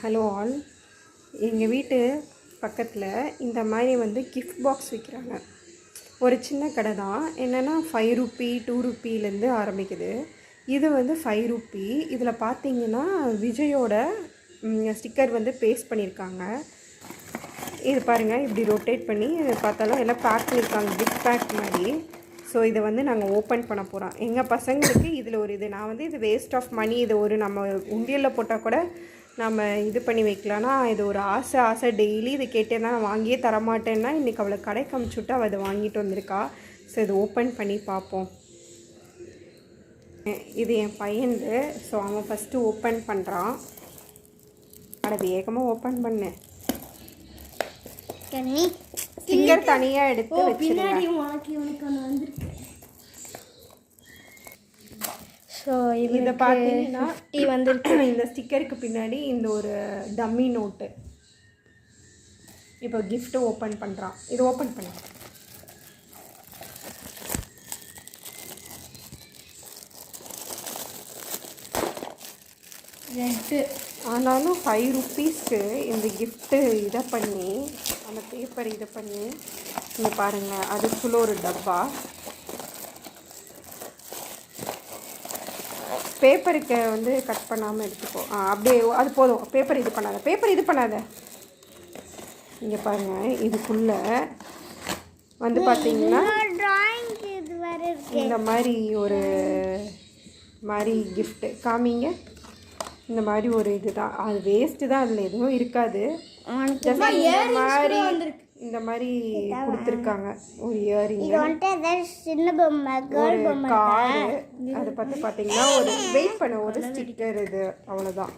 Hello all. எங்கள் வீட்டு பக்கத்தில் இந்த மாதிரி வந்து கிஃப்ட் பாக்ஸ் விற்கிறாங்க. ஒரு சின்ன கடை தான். என்னென்னா 5 ரூபி 2 ரூபிலேருந்து ஆரம்பிக்குது. இது வந்து 5 ரூபி. இதில் பார்த்தீங்கன்னா விஜயோட ஸ்டிக்கர் வந்து பேஸ்ட் பண்ணியிருக்காங்க. இது பாருங்கள், இப்படி ரொட்டேட் பண்ணி பார்த்தாலும் எல்லாம் பேக் பண்ணியிருக்காங்க, கிஃப்ட் பேக் மாதிரி. ஸோ இதை வந்து நாங்கள் ஓப்பன் பண்ண போகிறோம். எங்கள் பசங்களுக்கு இதில் ஒரு இது நான் வந்து இது வேஸ்ட் ஆஃப் மணி, இது ஒரு நம்ம உண்டியலில் போட்டால் கூட நம்ம இது பண்ணி வைக்கலான்னா, இது ஒரு ஆசை டெய்லி இது கேட்டேன்னா நான் வாங்கியே தரமாட்டேன்னா இன்றைக்கி அவளை கடைக்கு அமுச்சுட்டு அவள் அதை வாங்கிட்டு வந்திருக்கா. ஸோ இது ஓப்பன் பண்ணி பார்ப்போம். இது என் பையன்து. ஸோ அவன் ஃபஸ்ட்டு ஓப்பன் பண்ணுறான். அதை வேகமாக ஓப்பன் பண்ணு. ஸ்டிக்கர் தனியாக எடுத்து வச்சுருக்கேன். ஸோ இதை பார்த்தீங்கன்னா வந்து இந்த ஸ்டிக்கருக்கு பின்னாடி இந்த ஒரு டம்மி நோட்டு. இப்போ கிஃப்ட்டு ஓப்பன் பண்ணுறான். இது ஓப்பன் பண்ண ரெட்டு. ஆனாலும் 5 ரூபீஸ்க்கு இந்த கிஃப்ட்டு இதை பண்ணி அந்த பேப்பர் இதை பண்ணி இங்கே பாருங்கள், அதுக்குள்ள ஒரு டப்பா. பேப்பருக்கு வந்து கட் பண்ணாமல் எடுத்துக்கோ. அப்படியே அது போதும். பேப்பர் இது பண்ணாத. இங்கே பாருங்கள், இதுக்குள்ளே வந்து பார்த்தீங்கன்னா இந்த மாதிரி ஒரு மாதிரி கிஃப்ட்டு காமிங்க. இந்த மாதிரி ஒரு இது தான். அது வேஸ்ட்டு தான், அதில் எதுவும் இருக்காது. இந்த மாதிரி கொடுத்துருக்காங்க. ஒரு இயரிங், ஒரு கார்டு. அதை பார்த்து பார்த்தீங்கன்னா ஒரு வெயிட் பண்ண ஒரு ஸ்டிக்கர். இது அவ்வளோதான்.